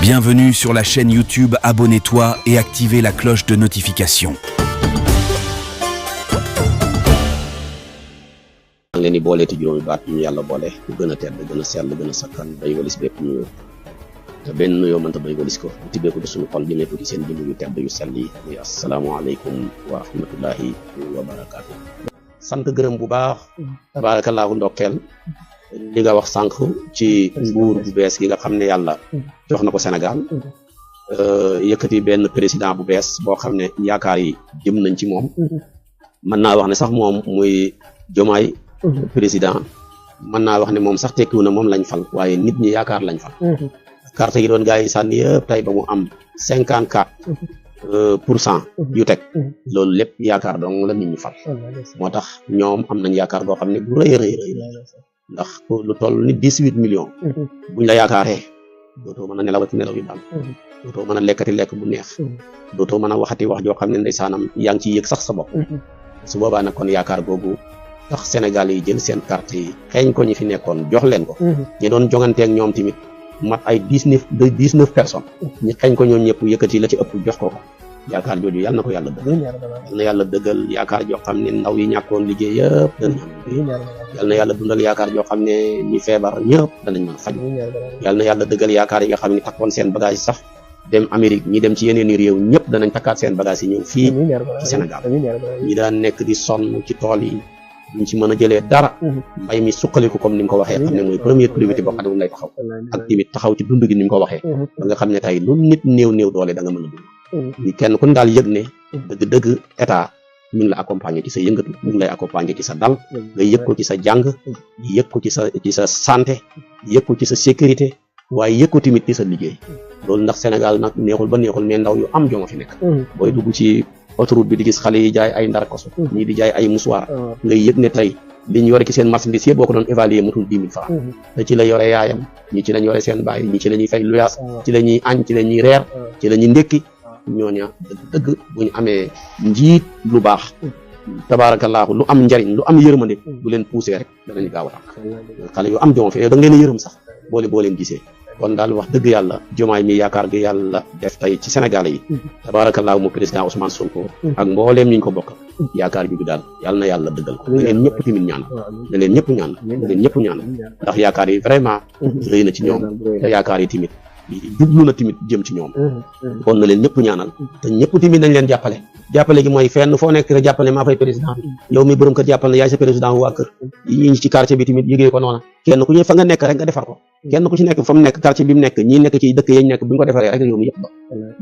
Bienvenue sur la chaîne YouTube, abonne-toi et activez la cloche de notification. leen di boole te juróomi baat ñu yàlla boole bu gën a tedd gën a sell gën a sakkan bay walis bépp nuyoo te benn nuyoo mënta bay walis ko bu tibbee ko de suñu xol jëmee ko ci seen jëmm yu tedd yu sell yi muy asalaamaaleykum wa rahmatullahi wa barakaatu. sant gërëm bu baax tabaarakallaahu ndokkeel li nga wax sànq ci nguur bu bees gi nga xam ne yàlla jox na ko Sénégal yëkkati benn président bu bees boo xam ne yaakaar yi jëm nañ ci moom mën naa wax ne sax moom muy Diomaye président mën naa wax ne moom sax tekkiwu na moom lañ fal waaye nit ñi yaakaar lañ fal carte yi doon gars yi sànni yëpp tey ba mu am 54% yu teg loolu lépp yaakaar dong la nit ñi fal moo tax ñoom am nañ yaakaar boo xam ne bu rëy rëy ndax lu toll ni 18 millions buñ la yaakaaree dootoo mën a nelawati nelaw yu daal dootoo mën a lekkati lekk bu neex dootoo mën a waxati wax joo xam ne ndeysaanam yaa ngi ciy yëg sax sa bopp su boobaa nag kon yaakaar googu tax Sénégal yi jël seen carte yi xeeñ ko ñi fi nekkoon jox leen ko ñi doon jonganteeg ñoom tamit mat ay 19 personnes ñi xeeñ ko ñoom ñëpp yëkkati la ci ëpp jox ko yaakaar jooju yàlla na ko yàlla dëggal yàlla na yàlla dëggal yaakaar joo xam ne ndaw yi ñàkkoon liggéey yëpp danañ am yàlla na yàlla dundal yaakaar joo xam ne ñi feebar ñëpp danañ mën a faj yàlla na yàlla dëggal yaakaar yi nga xam ne takkoon seen bagage sax dem Amérique ñi dem ci yeneen i réew ñëpp danañ takkaat seen bagage yi ñëw fii ci Sénégal ñi daan nekk di sonn ci tool yi ñu ci mën a jëlee dara mbay mi suqaliku comme ni nga ko waxee xam ne mooy première priorité boo xam ne moom lay taxaw ak tamit taxaw ci dund gi ni nga ko waxee ba nga xam ne tey lu nit néew doole da nga mën a dund ñi kenn ku ne daal yëg ne dëgg état ñu ngi la accompagner ci sa yëngatu ñu ngi lay accompagner ci sa dal nga yëg ko ci sa jàng yëg ko ci sa santé yëg ko ci sa sécurité waaye yëg ko tamit ci sa liggéey loolu ndax Sénégal nag neexul ba neexul mais ndaw yu am joma fi nekk booy dugg ci autoroute bi di gis xale yi jaay ay ndar kosu ñii di jaay ay musuwaar ngay yëg ne tey li ñu yore ci seen marchandise yëpp boo ko doon évaluer matul 10 000 francs te ci la yore yaayam ñi ci lañ yore seen baay ñi ci la ñuy fay luyaas ci la ñuy añ ci la ñuy reer ci la ñuy ndékki ñooña dëgg bu ñu amee njiit lu baax tabaarakallaahu lu am njariñ lu am yërmande bu leen poussé rek danañ gaaw a tàkk xale yu am joma fi da nga leen a yërëm sax boo leen gisee kon daal wax dëgg yàlla Diomaye mi yaakaar gi yàlla def tey ci Sénégal yi tabaarakallaahu mu président Ousmane Sonko ak mbooleem ñu ko bokk yaakaar bi daal yàlla na yàlla dëggal ko na leen ñëpp tamit ñaanal na leen ñëpp ñaanal ndax yaakaar yi vraiment rëy na ci ñoom te yaakaar yi tamit jublu na tamit jëm ci ñoom kon na leen ñëpp ñaanal te ñëpp tamit nañ leen jàppale gi mooy fenn foo nekk rek jàppale maa fay président yow mi borom kër jàppale ne yaay sa président waa kër yi ci quartier bi tamit yëgee ko noona kenn ku ñu fa nga nekk rek nga defar ko kenn ku ci nekk fa mu nekk quartier bi mu nekk ñi nekk ci dëkk yañ nekk bu ñu ko defaree rek yow mi yëpp ba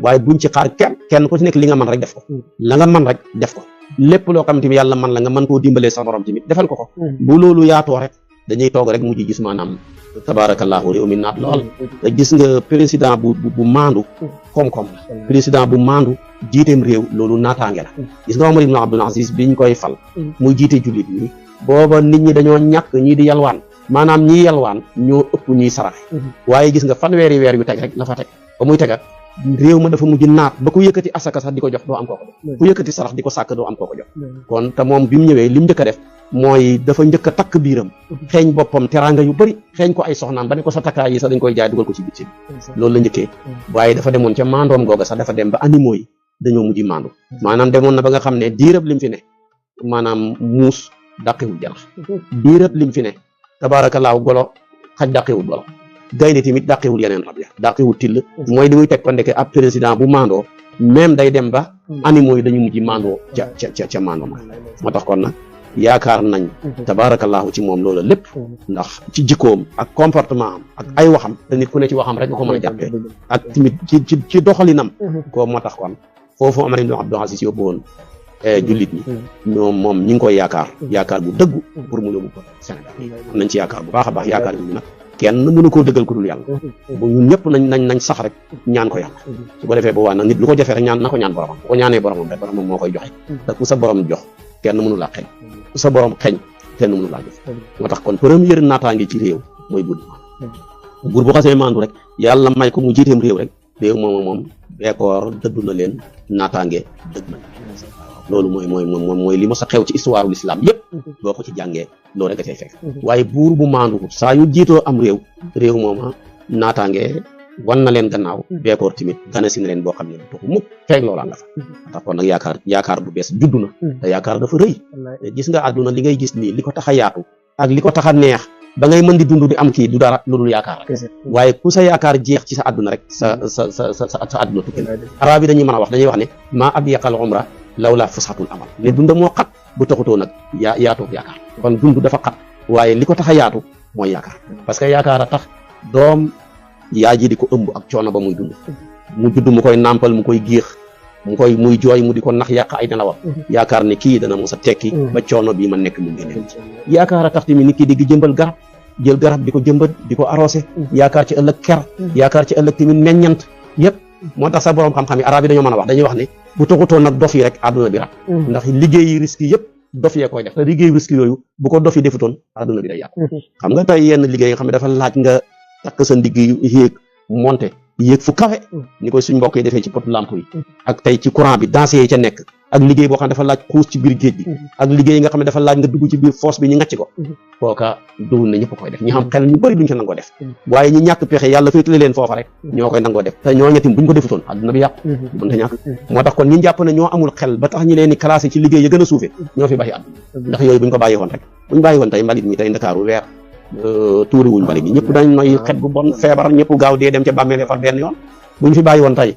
waaye buñ ci xaar kenn ku ci nekk li nga mën rek def ko la nga mën rek def ko lépp loo xam tamit yàlla man la nga mën koo dimbalee sa borom tamit defal ko bu loolu yaatoo rek dañuy toog rek mujj gis maanaam tabaarakallaahu réew mi naat lool te gis nga président bu maandu koom-koom la président bu maandu jiiteem réew loolu naataange la gis nga Omar ibn Abdul Aziz biñ koy fal muy jiite jullit ñi booba nit ñi dañoo ñàkk ñii di yalwaan maanaam ñii yalwaan ñoo ëpp ñuy saraxe waaye gis nga fanweeri weer yu teg rek la fa teg ba muy tegat réew ma dafa mujj naat ba ku yëkkati asaka sax di ko jox doo am koo ko jox ku yëkkati sarax di ko sàkk doo am koo ko jox kon te moom bi mu ñëwee li mu njëkk a def mooy dafa njëkk a takk biiram xeeñ boppam teraanga yu bëri xeeñ ko ay soxnaam ba ne ko sa takkaay yi sax dañ koy jaay dugal ko ci bitti loolu la njëkkee waaye dafa demoon ca maandoom googa sax dafa dem ba animaux yi dañoo mujj maandu maanaam demoon na ba nga xam ne diirab lim fi ne maanaam muus dàqiwul janax diirab lim fi ne tabaarakallaahu golo xaj dàqiwul golo gaynde tamit dàqiwul yeneen rab ya dàqiwul till mooy li muy teg ko ndeke ab président bu maandoo même day dem ba animaux yi dañu mujj maandoo ca maandoo ma moo tax kon nag yaakaar nañ tabaarakallaahu ci moom loola lépp ndax ci jikkoom ak comportement am ak ay waxam te nit ku ne ci waxam rek nga ko mën a jàppee ak tamit ci doxalinam ko moo tax kon foofu Omar ibn Abdul Aziz yóbbu woon jullit ñi ñoom moom ñi ngi koy yaakaar bu dëggu pour mu yóbbu ko Sénégal am nañ ci yaakaar bu baax a baax yaakaar bi nag kenn mënu koo dëggal ku dul yàlla bu ñun ñëpp nañ sax rek ñaan ko yàlla su ko defee boobaa nag nit lu ko jafee rek na ko ñaan boromam bu ko ñaanee boromam rek boromam moo koy joxe te ku sa borom jox kenn mënu laa xeñ ku sa borom xeñ kenn mënu laa jox moo tax kon première naataange ci réew mooy buur bu xasee maandu rek yàlla may ko mu jiiteem réew rek réew moom beekoor dëddu na leen naataange dëgg na loolu mooy li mos a xew ci histoire l'islam yëpp boo ko ci jàngee loolu rek a cay fekk waaye buur bu maandu saa yu jiitoo am réew mooma naataange wan na leen gannaaw beekoor tamit gane si na leen boo xam ne du tuxu mukk feeg loola nga fa tax kon nag yaakaar bu bees juddu na te yaakaar dafa rëy gis nga àdduna li ngay gis nii li ko tax a yaatu ak li ko tax a neex ba ngay mën di dund di am kii du dara lu dul yaakaar rek waaye ku sa yaakaar jeex ci sa àdduna rek sa àdduna tukki na arab yi dañuy wax ne maa ab yaqal umra lawla fusxatul amal ne dunda moo xat bu taxutoo nag yaatoo yaakaar kon dund dafa xat waaye li ko tax a yaatu mooy yaakaar parce que yaakaar a tax doom yaa ji di ko ëmb ak coono ba muy dund mu judd mu koy nàmpal mu koy géex muy jooy mu di ko nax yàq ay nelawam yaakaar ne kii dana mos a tekki ba coono bii ma nekk mu ngeneen yaakaar a tax tamit nit ki di jëmbal garab jël garab di ko jëmbat di ko arrosé yaakaar ci ëllëg ker yaakaar ci ëllëg tamit meññant yëpp moo tax sax borom xam-xam yi arab yi dañoo mën a wax dañuy wax ne bu taxutoon nag dof yi rek àdduna bi rat ndax liggéeyi risque yëpp dof yee koy def te liggéeyu risque yooyu bu ko dof yi defutoon àdduna bi day yàqu xam nga tey yenn liggéey nga xam ne dafa laaj nga takk sa ndigg yéeg monté yéeg fu kawe ni koy suñ mbokk yi defee ci pot lampe yi ak tey ci courant bi danse yi ca nekk ak liggéey boo xam ne dafa laaj xuus ci biir géej bi ak liggéey yi nga xam ne dafa laaj nga dugg ci biir fosse bi ñu ngacc ko kooka duwul na ñëpp koy def ñi xam xel ñu bëri duñ ko nangoo def waaye ñi ñàkk pexe yàlla féetale leen foofa rek ñoo koy nangoo def te ñoo ñettim buñ ko defutoon àdduna bi yàqu mën ta ñàkk moo tax kon ñi jàpp ne ñoo amul xel ba tax ñi leen ni classé ci liggéey ya gën a suufe ñoo fi bàyyi àdduna ndax yooyu buñ ko bàyyi woon rek buñ bàyyi woon tey mbalit mi tey Ndakaaru weer tuuri wuñ mbalit mi ñëpp dañ noy xet bu bon feebar ñëpp gaaw dee dem ca bàmmeele far benn yoon buñ fi bàyyi woon tey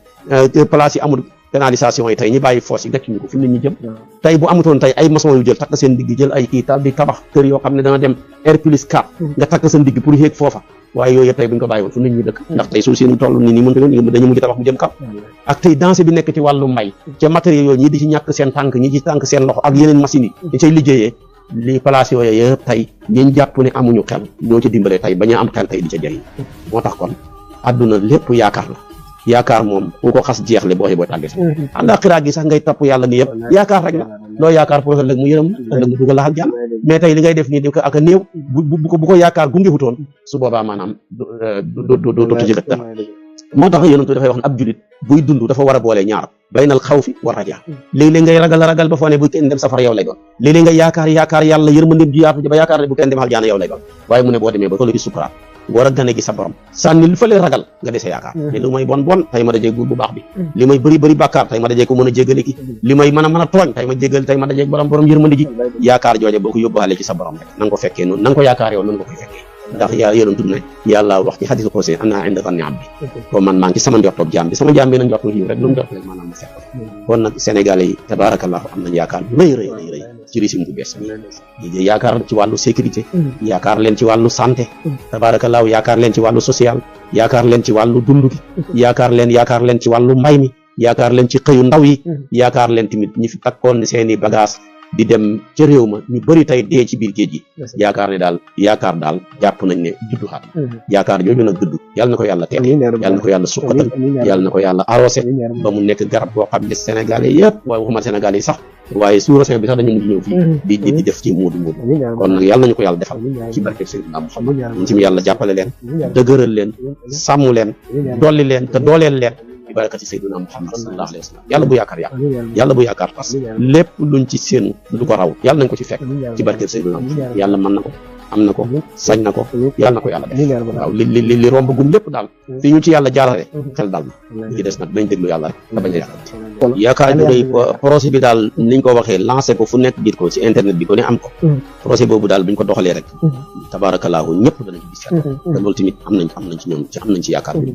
place yi amul pénalisation yi tey ñi bàyyi fosse yi gàcc ñu ko fi nit ñi jëm tey bu amutoon tey ay maçon yu jël takk seen digg jël ay kii di tabax kër yoo xam ne dana dem R+4 nga takk seen digg pour yéeg foofa waaye yooyu yëpp tey buñ ko bàyyi woon fu nit ñi dëkk ndax tey suuf si ñu toll nii mënta yoon dañu mujj tabax mu jëm kaw ak tey danger bi nekk ci wàllu mbay ca matériel yooyu ñi di ci ñàkk seen tànk ñi ci tànk seen loxo ak yeneen machines yi ñi cay liggéeyee li place yooyu yëpp tey ñi jàpp ne amuñu xel ñoo ci dimbalee tey ba ñu am xel tey di ca jëriñ moo tax kon àdduna lépp yaakaar la yaakaar moom ku ko xas jeexle boo booy tàggee sax àllaaxira gi sax ngay topp yàlla ni yëpp yaakaar rek la loo yaakaar pour ëllëg mu yërëm ëllëg mu dugal la ak jàmm mais tey li ngay def nii di ko ak a néew bu ko yaakaar gungeewutoon su boobaa maanaam dootu ci dara moo tax yonent dafay wax ne ab julit buy dund dafa war a boole ñaar baynal xawfi wa rajaa léeg-léeg ngay ragal ba foo ne bu kenn dem safara yow lay doon léeg-léeg ngay yaakaar yàlla yërmandeem ji yaatu ba yaakaar ne bu kenn dem aljaana yow lay doon waaye mu ne boo demee ba tollu ci sukuraat war a gane gi sa borom sànni li fa leen ragal nga dese yaakaar li lu may bon tey ma dajee guur bu baax bi li may bëri bàkkaar tey ma dajee ko mën a jéggale ki li may mën a tooñ tey ma jéggal tey ma dajee borom yërmande ji yaakaar jooje boo ko yóbbaale ci sa borom rek na nga ko fekkee noonu na nga ko yaakaar yow noonu nga koy fekkee ndax yonent ne yàlla wax ci xadiisul qudsi ana inda zanni abdi ko man maa ngi sama njortoog jaam bi sama jaam bi na njortu yiw rek lu mu njort rek maanaam mu fekk kon nag sénégalais yi tabarakallahu am nañ yaakaar bu rëy ci régime bu bees bi yaakaar ci wàllu sécurité yaakaar leen ci wàllu santé tabarakallahu yaakaar leen ci wàllu social yaakaar leen ci wàllu dund gi yaakaar leen ci wàllu mbay mi yaakaar leen ci xëyu ndaw yi yaakaar leen tamit ñi fi takkoon seeni bagage di dem ca réew ma ñu bëri tey dee ci biir géej gi yaakaar daal jàpp nañ ne juddu xaat yaakaar jooju nag dudd yàlla na ko yàlla teel yàlla na ko yàlla suqatal yàlla na ko yàlla arrosé ba mu nekk garab boo xam ne sénégalais yëpp waaye waxuma sénégalais yi sax waaye sous-région bi sax dañu mujj ñëw fii di def ci muudu kon nag yàlla nañu ko yàlla defal ci barke Seydina Muhammad ñu ci yàlla jàppale leen dëgëral leen sàmm leen dolli leen te dooleel leen barakati Seydina Muhammad sallallahu alayhi wa sallam yàlla bu yaakaar tas lépp luñ ci séenu du ko raw yàlla nañ ko ci fekk ci barakati Seydina Muhammad yàlla mën na ko am na ko sañ na ko yàlla na ko yàlla def waaw li romb gum lépp daal fii ñu ci yàlla jaarale xel daal na li ci des nag dañ déglu yàlla rek nga bañ a yaakaar ju rëy projet bi daal niñ ko waxee lancé ko fu nekk gis ko ci internet bi ko ne am ko projet boobu daal buñ ko doxalee rek tabarakallahu ñëpp danañ ci gis te loolu tamit am nañ ci yaakaar bi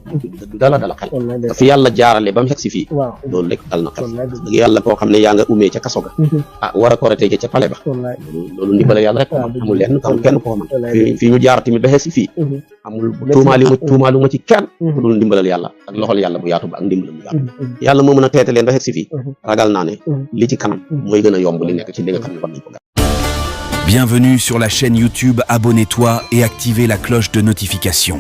du dala xel fi yàlla jaarale ba mu xeg si fii loolu rek dal na xel dëgg yàlla koo xam ne yaa nga umee ca kaso ga war a korotee ca pale ba loolu ndimbale yàlla rek amul lenn kenn koo man fii ñu jaar tamit ba xeg si fii amul tuumaalu ma ci kenn dul ndimbalal yàlla ak loxol yàlla bu yaatu ba ak ndimbalal bu yaatu yàlla moo mën a teete leen ba xeg si fii ragal naa ne li ci kanam mooy gën a yomb li nekk ci li nga xam ne war nañ ko. Bienvenue sur la chaîne YouTube, abonne-toi et activez la cloche de notification.